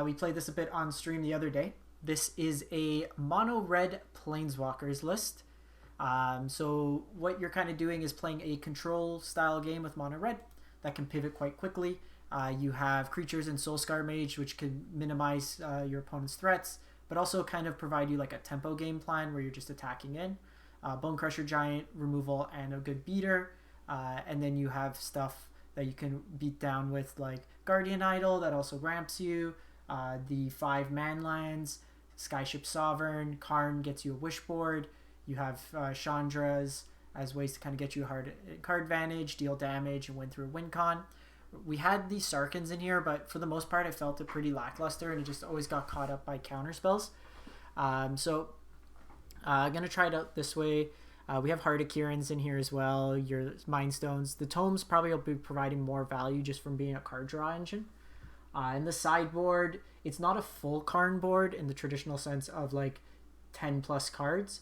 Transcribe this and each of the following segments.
We played this a bit on stream the other day. This is a mono red planeswalkers list. So what you're kind of doing is playing a control style game with mono red that can pivot quite quickly. You have creatures in Soulscar Mage, which can minimize your opponent's threats, but also kind of provide you like a tempo game plan where you're just attacking in. Bone Crusher Giant, removal, and a good beater. And then you have stuff that you can beat down with like Guardian Idol that also ramps you. The 5 man lands, Skyship Sovereign, Karn gets you a wish board. You have Chandras as ways to kind of get you a hard card advantage, deal damage, and win through a win con. We had these Sarkans in here, but for the most part, I felt it pretty lackluster, and it just always got caught up by counter spells. So I'm going to try it out this way. We have Heart of Kieran's in here as well, your Mind Stones. The Tomes probably will be providing more value just from being a card draw engine. In the sideboard, it's not a full Karn board in the traditional sense of like 10 plus cards.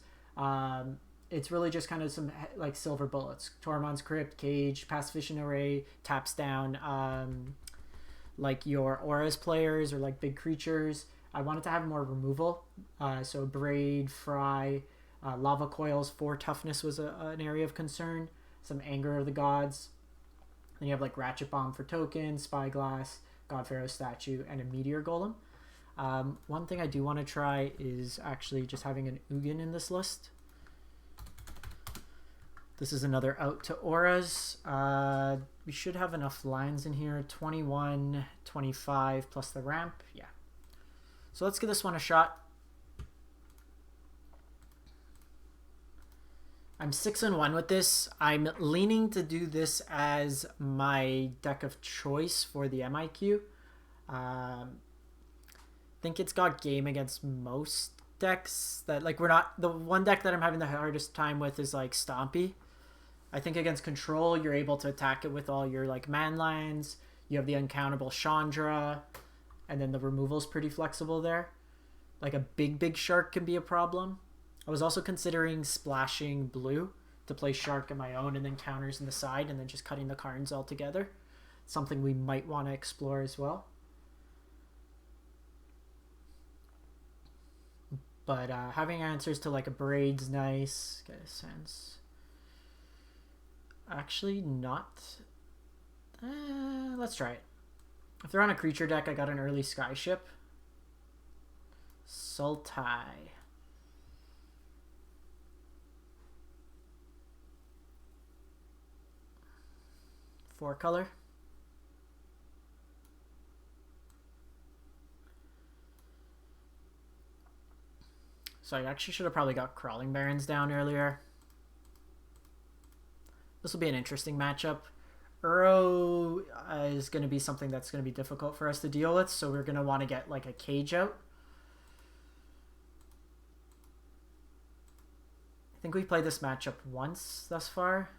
It's really just kind of some like silver bullets. Tormund's Crypt, Cage, Pacification Array, taps down like your Auras players or like big creatures. I wanted to have more removal. So Braid, Fry, Lava Coils, 4 toughness was an area of concern. Some Anger of the Gods. Then you have like Ratchet Bomb for tokens, Spyglass, God Pharaoh statue, and a Meteor Golem. One thing I do want to try is actually just having an Ugin in this list. This is another out to Auras. We should have enough lines in here. 21, 25 plus the ramp. Yeah. So let's give this one a shot. I'm 6-1 with this. I'm leaning to do this as my deck of choice for the MIQ. I think it's got game against most decks that like we're not. The one deck that I'm having the hardest time with is like Stompy. I think against Control, you're able to attack it with all your like man lines. You have the uncountable Chandra, and then the removal's pretty flexible there. Like a big shark can be a problem. I was also considering splashing blue to play shark on my own and then counters in the side and then just cutting the cards all together. Something we might want to explore as well. But having answers to like a Braid's nice. Get a sense. Actually not. Let's try it. If they're on a creature deck, I got an early Skyship. Sultai. 4 color. So I actually should have probably got Crawling Barons down earlier. This will be an interesting matchup. Uro is going to be something that's going to be difficult for us to deal with, so we're going to want to get like a Cage out. I think we've played this matchup once thus far.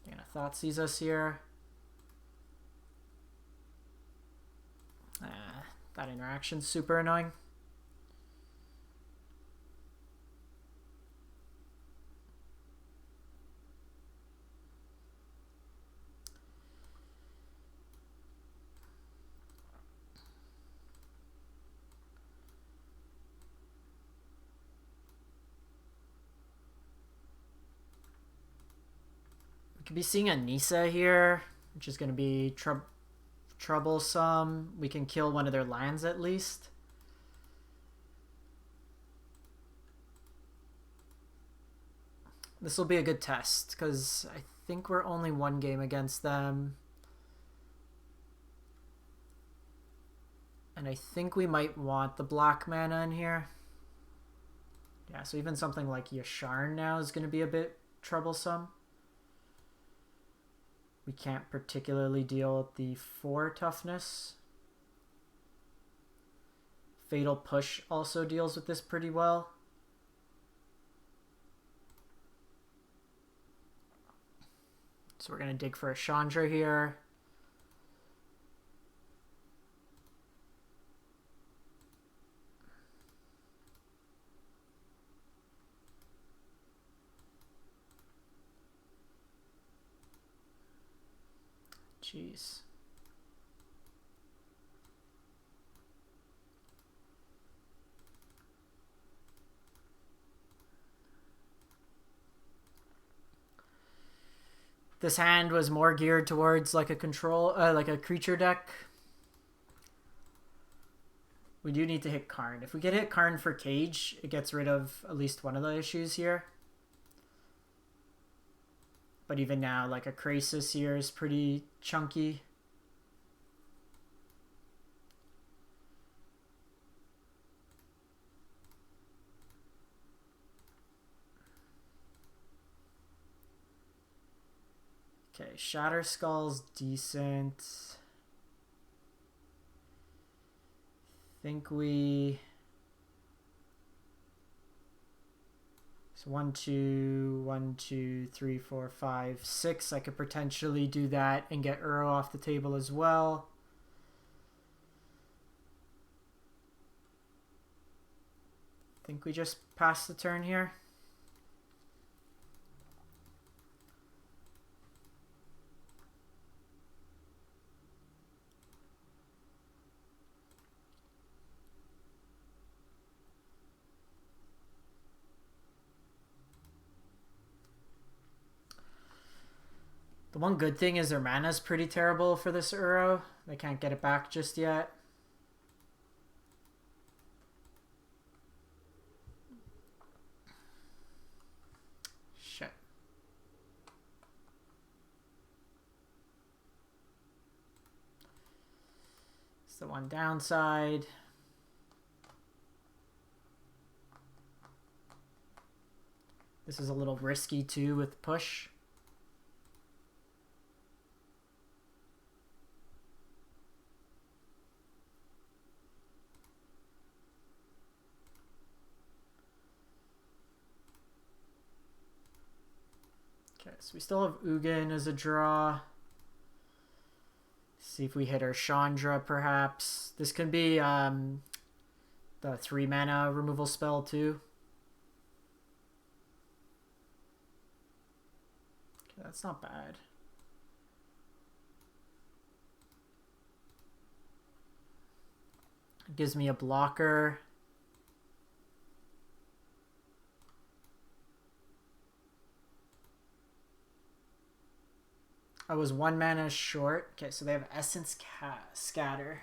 You're gonna Thoughtseize us here. That interaction's super annoying. Could be seeing a Nisa here, which is going to be troublesome. We can kill one of their lands at least. This will be a good test because I think we're only 1 game against them. And I think we might want the black mana in here. Yeah, so even something like Yasharn now is going to be a bit troublesome. We can't particularly deal with the 4 toughness. Fatal Push also deals with this pretty well. So we're going to dig for a Chandra here. Jeez. This hand was more geared towards like a like a creature deck. We do need to hit Karn. If we get hit Karn for Cage, it gets rid of at least one of the issues here. But even now, like a Krasis here is pretty chunky. Okay, Shatter Skull's decent. Think we... So 1, 2, 1, 2, 3, 4, 5, 6. I could potentially do that and get Uro off the table as well. Think we just pass the turn here. The one good thing is their mana's pretty terrible for this Uro. They can't get it back just yet. Shit. It's the one downside. This is a little risky too with push. Okay, so we still have Ugin as a draw. See if we hit our Chandra, perhaps. This could be the 3 mana removal spell too. Okay, that's not bad. It gives me a blocker. I was 1 mana short. Okay, so they have Essence Scatter.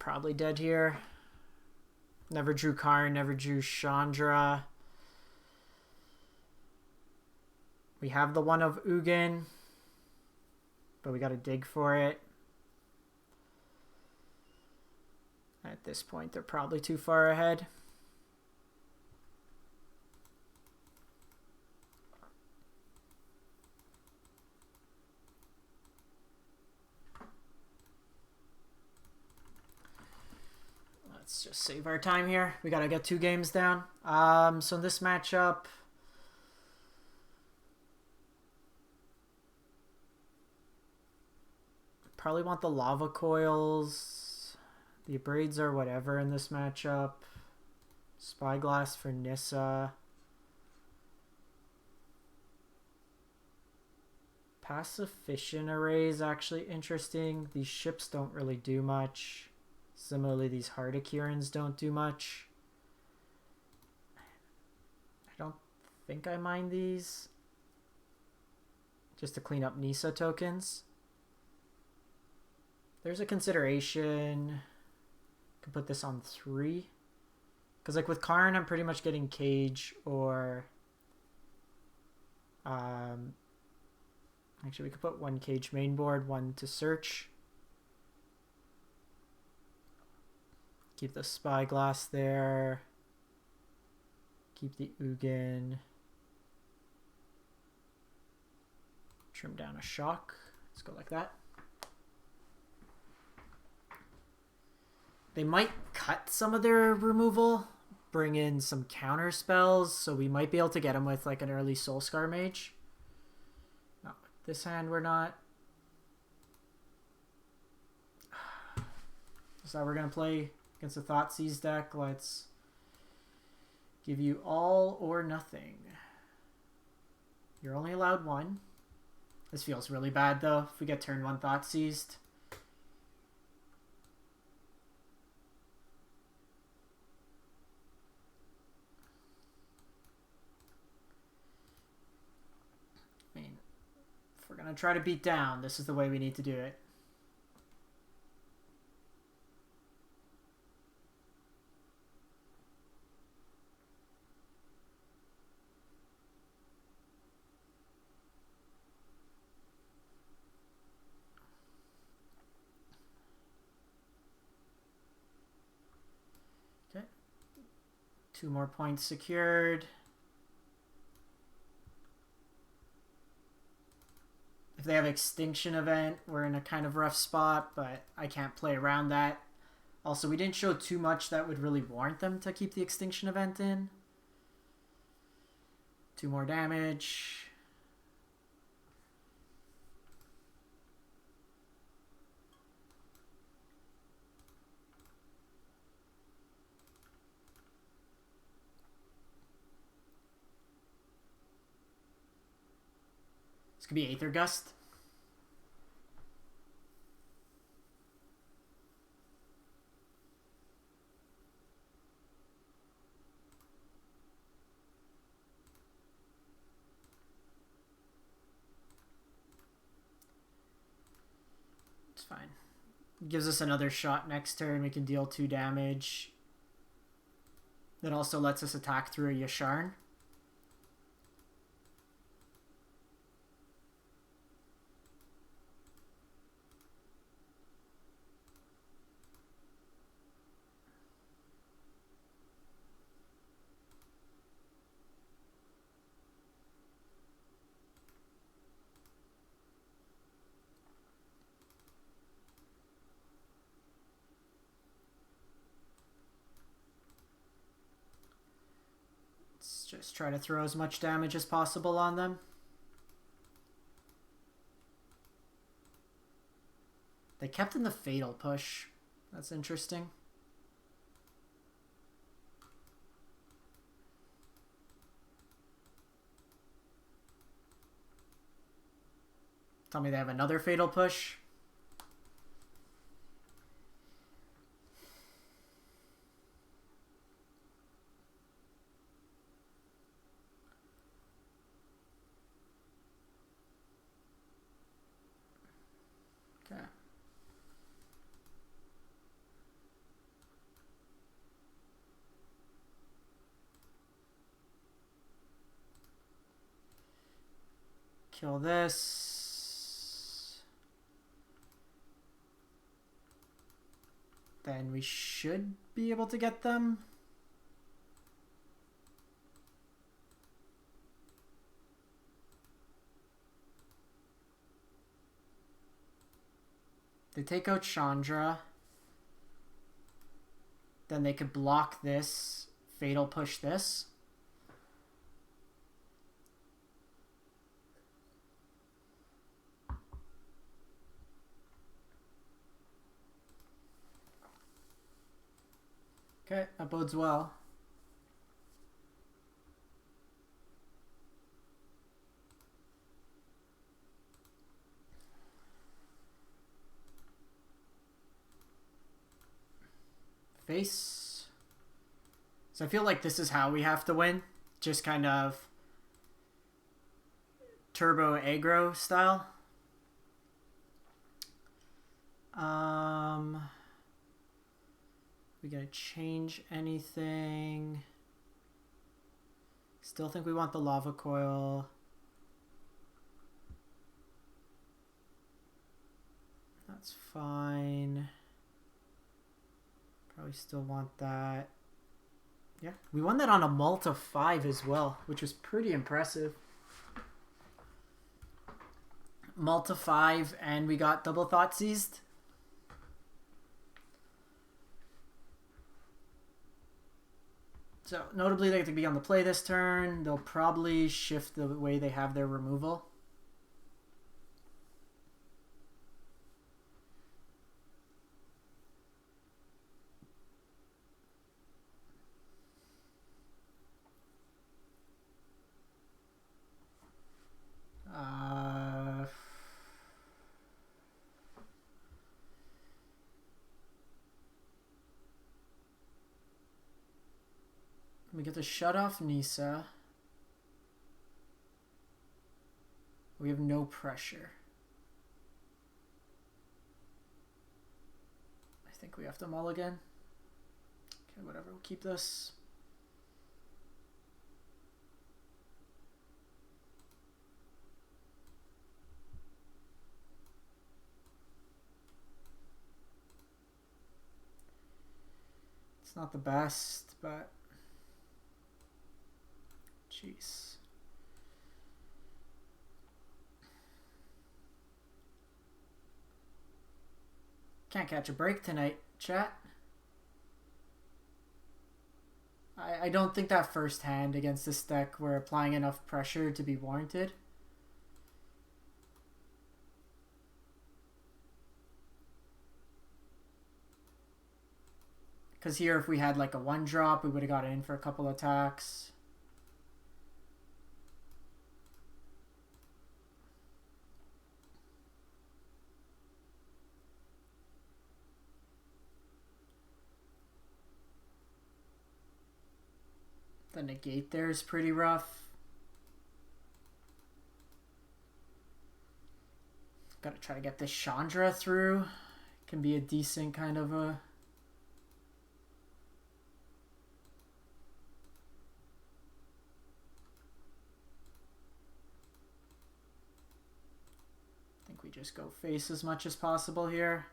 Probably dead here. Never drew Karn, never drew Chandra. We have the one of Ugin, but we gotta dig for it. At this point, they're probably too far ahead. Let's just save our time here. We gotta get 2 games down. So in this matchup, probably want the Lava Coils. The Abrades are whatever in this matchup. Spyglass for Nissa. Pacifiscian Array is actually interesting. These ships don't really do much. Similarly, these Hardikirans don't do much. I don't think I mind these. Just to clean up Nissa tokens. There's a consideration. Could put this on 3. Because like with Karn, I'm pretty much getting Cage or... Actually, we could put 1 Cage main board, 1 to search. Keep the Spyglass there. Keep the Ugin. Trim down a Shock. Let's go like that. They might cut some of their removal, bring in some counter spells, so we might be able to get them with like an early Soulscar Mage. No, this hand we're not. So we're going to play against the Thoughtseize deck. Let's give you all or nothing. You're only allowed 1. This feels really bad though if we get turn 1 Thoughtseized. we're going to try to beat down, this is the way we need to do it. Okay. 2 more points secured. If they have Extinction Event, we're in a kind of rough spot, but I can't play around that. Also, we didn't show too much that would really warrant them to keep the Extinction Event in. 2 more damage. This could be Aether Gust. It's fine. Gives us another shot next turn. We can deal 2 damage. That also lets us attack through a Yasharn. Just try to throw as much damage as possible on them. They kept in the Fatal Push. That's interesting. Tell me they have another Fatal Push. Okay. Kill this. Then we should be able to get them. They take out Chandra. Then they could block this. Fatal Push this. Okay, that bodes well. Face. So I feel like this is how we have to win. Just kind of turbo aggro style. We gonna change anything? Still think we want the lava coil. That's fine. Probably still want that. Yeah, we won that on a Malta 5 as well, which was pretty impressive. Malta 5, and we got double thought seized. So, notably, they have to be on the play this turn. They'll probably shift the way they have their removal. We get to shut off Nisa. We have no pressure. I think we have to mulligan. Okay, whatever, we'll keep this. It's not the best, but jeez. Can't catch a break tonight, chat. I don't think that first hand against this deck we're applying enough pressure to be warranted. Because here if we had like a 1-drop, we would have got in for a couple attacks. The negate there is pretty rough. Gotta try to get this Chandra through. Can be a decent kind of a... I think we just go face as much as possible here.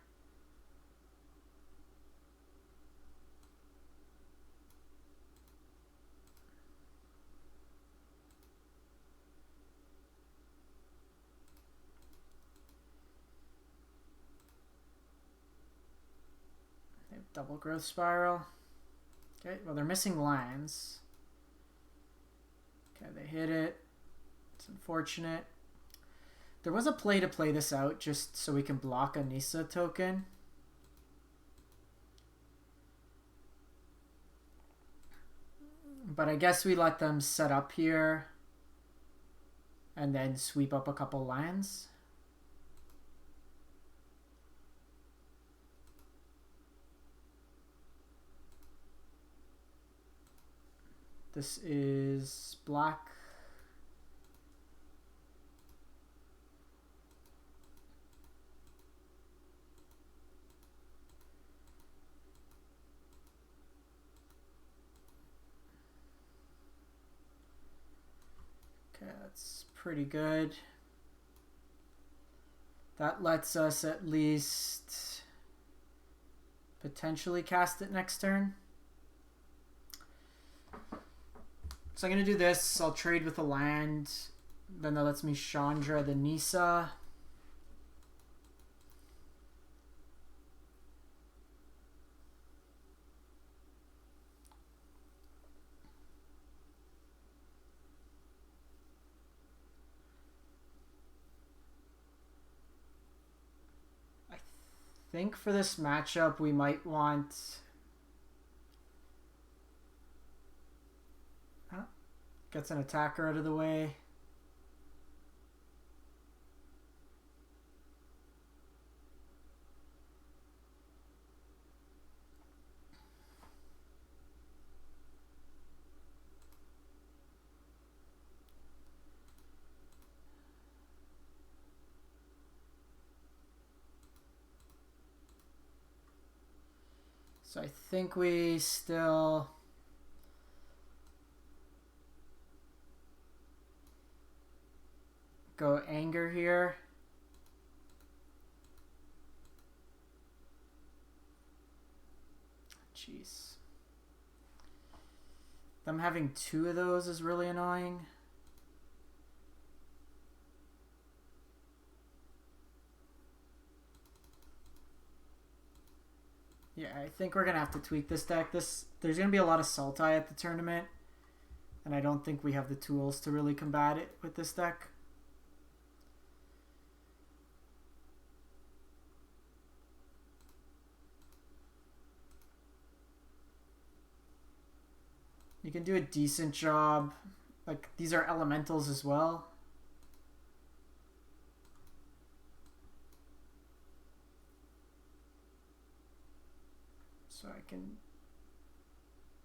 Double growth spiral. Okay, well they're missing lands. Okay, they hit it. It's unfortunate. There was a play to play this out just so we can block a Nisa token. But I guess we let them set up here and then sweep up a couple lands. This is black. Okay, that's pretty good. That lets us at least potentially cast it next turn. So I'm going to do this. I'll trade with a land. Then that lets me Chandra the Nisa. I think for this matchup we might want... Gets an attacker out of the way. So I think we still... go anger here. Jeez. Them having 2 of those is really annoying. Yeah, I think we're gonna have to tweak this deck. There's gonna be a lot of Sultai at the tournament, and I don't think we have the tools to really combat it with this deck. You can do a decent job. Like, these are elementals as well. So I can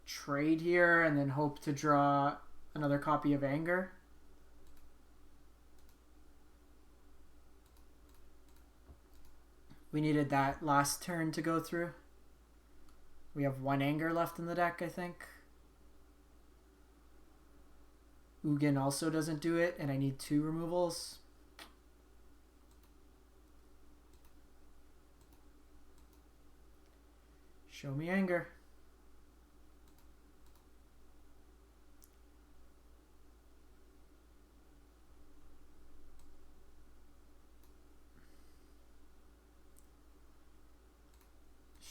trade here and then hope to draw another copy of Anger. We needed that last turn to go through. We have 1 anger left in the deck, I think. Ugin also doesn't do it, and I need 2 removals. Show me anger.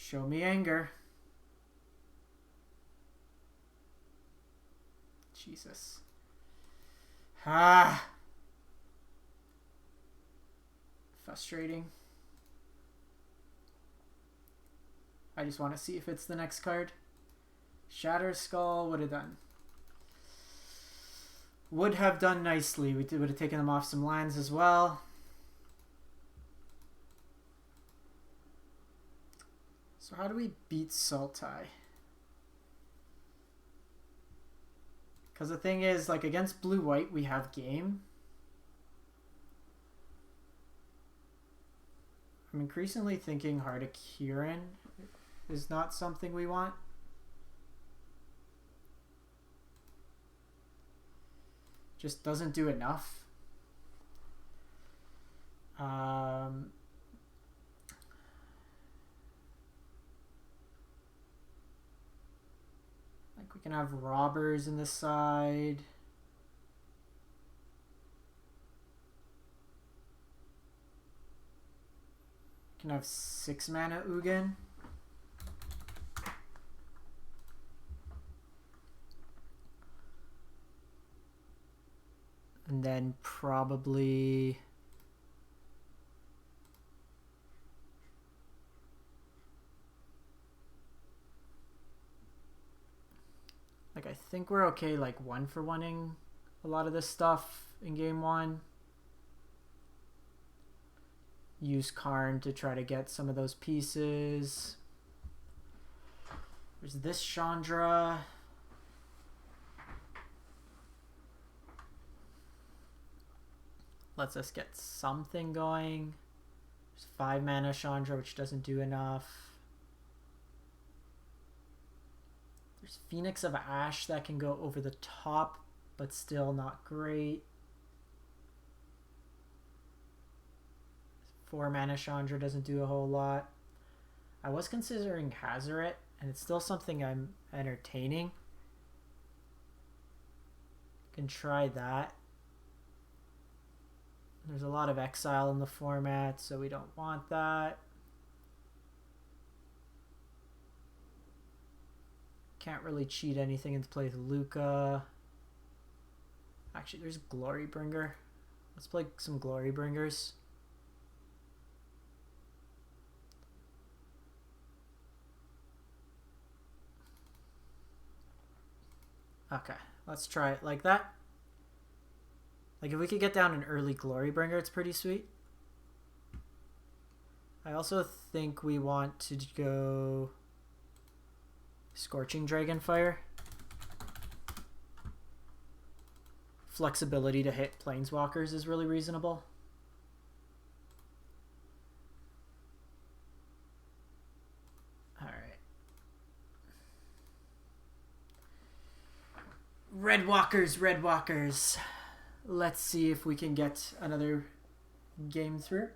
Show me anger. Jesus. Ah. Frustrating. I just want to see if it's the next card. Shatter Skull would have done. Would have done nicely. We would have taken them off some lands as well. So how do we beat Sultai? Because the thing is, like, against blue-white, we have game. I'm increasingly thinking Hardik Kirin is not something we want. Just doesn't do enough. Like we can have robbers in the side. Can have 6 mana Ugin. And then probably like I think we're okay like 1-for-1ing a lot of this stuff in game 1. Use Karn to try to get some of those pieces. There's this Chandra. Lets us get something going. There's 5 mana Chandra, which doesn't do enough. There's Phoenix of Ash that can go over the top, but still not great. 4 mana Chandra doesn't do a whole lot. I was considering Hazoret, and it's still something I'm entertaining. Can try that. There's a lot of exile in the format, so we don't want that. Can't really cheat anything into play with Luca. Actually, there's Glorybringer. Let's play some Glorybringers. Okay, let's try it like that. Like, if we could get down an early Glorybringer, it's pretty sweet. I also think we want to go Scorching Dragonfire. Flexibility to hit Planeswalkers is really reasonable. Alright. Redwalkers, Redwalkers. Let's see if we can get another game through.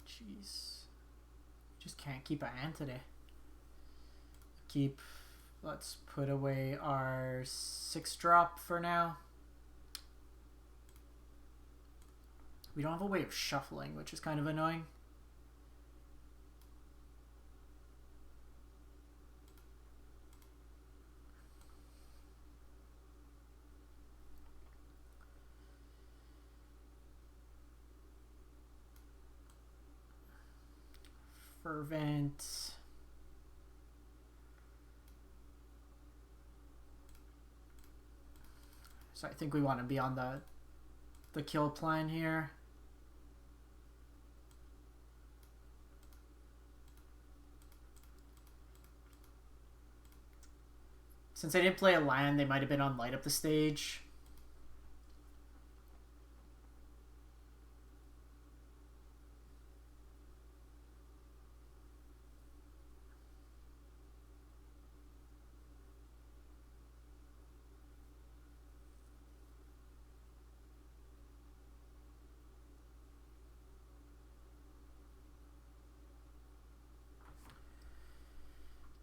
Jeez. Just can't keep a hand today. Let's put away our 6-drop for now. We don't have a way of shuffling, which is kind of annoying. Fervent. So I think we want to be on the kill plan here. Since I didn't play a land, they might have been on light up the stage.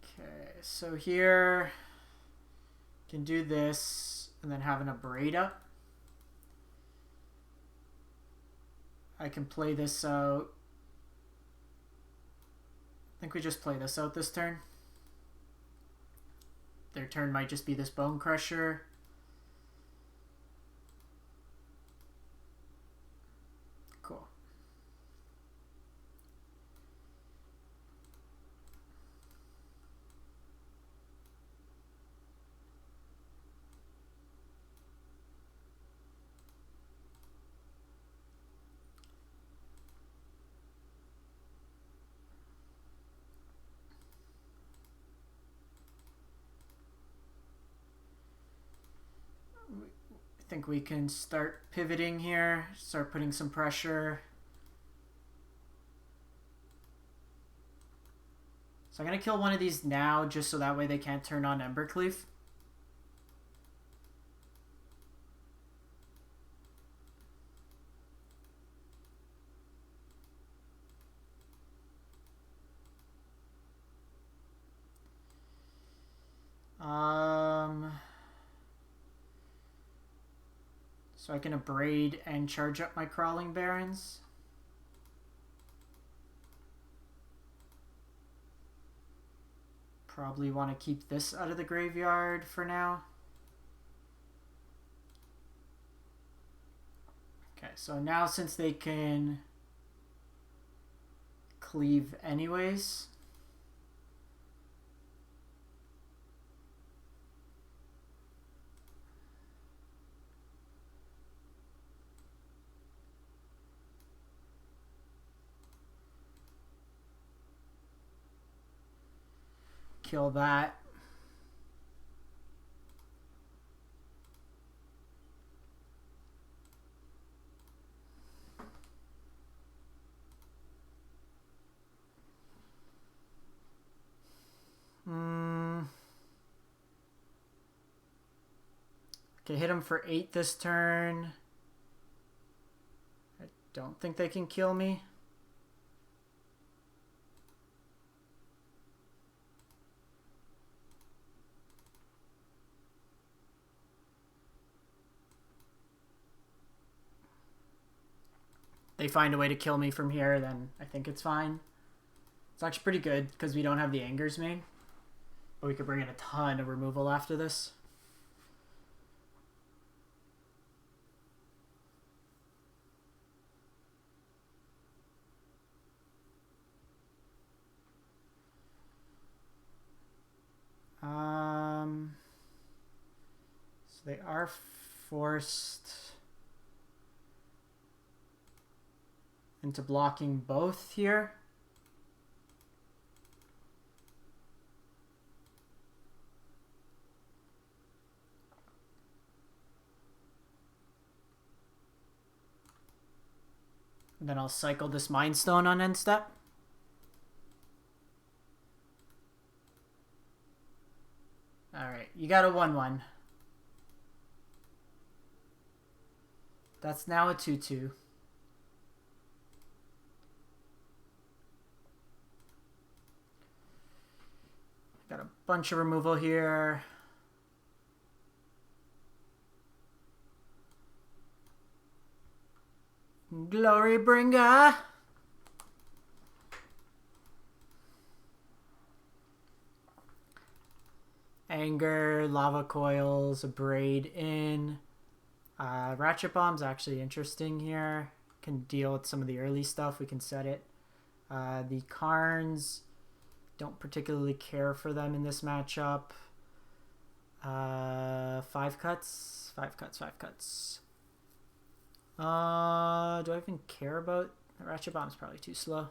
Okay, so here can do this and then have an Abrade up. I can play this out. I think we just play this out this turn. Their turn might just be this Bone Crusher. Cool. I think we can start pivoting here, start putting some pressure. So I'm going to kill one of these now just so that way they can't turn on Embercleave. So I can Abrade and charge up my Crawling Barrens. Probably want to keep this out of the graveyard for now. Okay, so now since they can cleave anyways, kill that. Okay, hit him for 8 this turn. I don't think they can kill me. They find a way to kill me from here, then I think it's fine. It's actually pretty good because we don't have the Angers main. But we could bring in a ton of removal after this. So they are forced into blocking both here. And then I'll cycle this Mind Stone on end step. Alright, you got a 1/1. That's now a 2/2. Got a bunch of removal here. Glorybringer. Anger, Lava Coils, Abrade in. Ratchet Bomb's actually interesting here. Can deal with some of the early stuff. We can set it. The Karns, don't particularly care for them in this matchup. 5 cuts. 5 cuts, 5 cuts. Do I even care about... The Ratchet Bomb's probably too slow.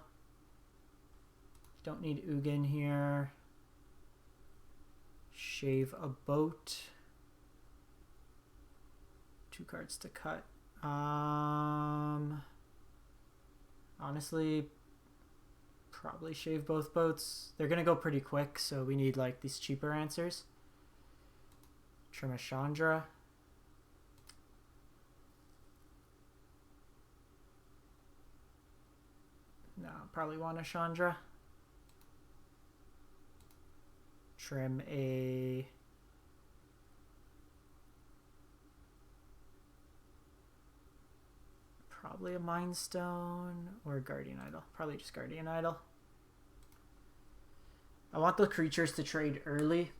Don't need Ugin here. Shave a boat. 2 cards to cut. Honestly, probably shave both boats. They're gonna go pretty quick, so we need like these cheaper answers. Trim a Chandra. No, probably want a Chandra. Trim a... Probably a Mind Stone or a Guardian Idol. Probably just Guardian Idol. I want the creatures to trade early.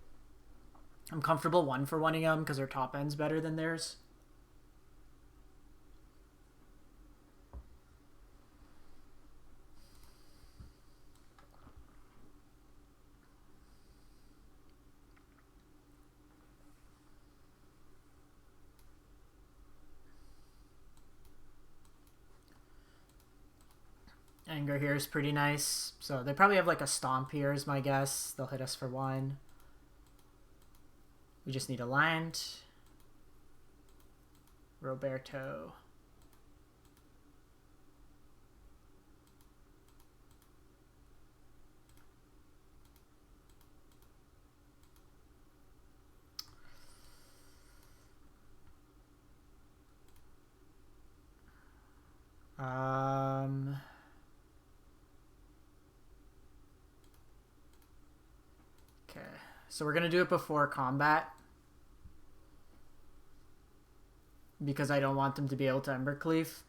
I'm comfortable 1-for-1ing them because their top end's better than theirs. Anger here is pretty nice. So they probably have like a Stomp here is my guess. They'll hit us for 1. We just need a land. Roberto. Okay, so we're gonna do it before combat because I don't want them to be able to Embercleave.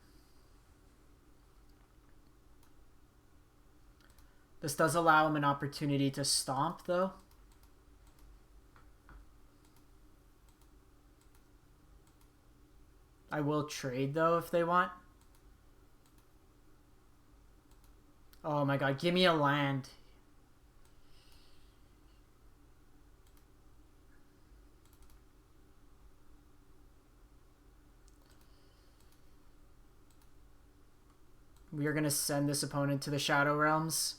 This does allow him an opportunity to stomp, though. I will trade, though, if they want. Oh my god, give me a land. We are going to send this opponent to the Shadow Realms.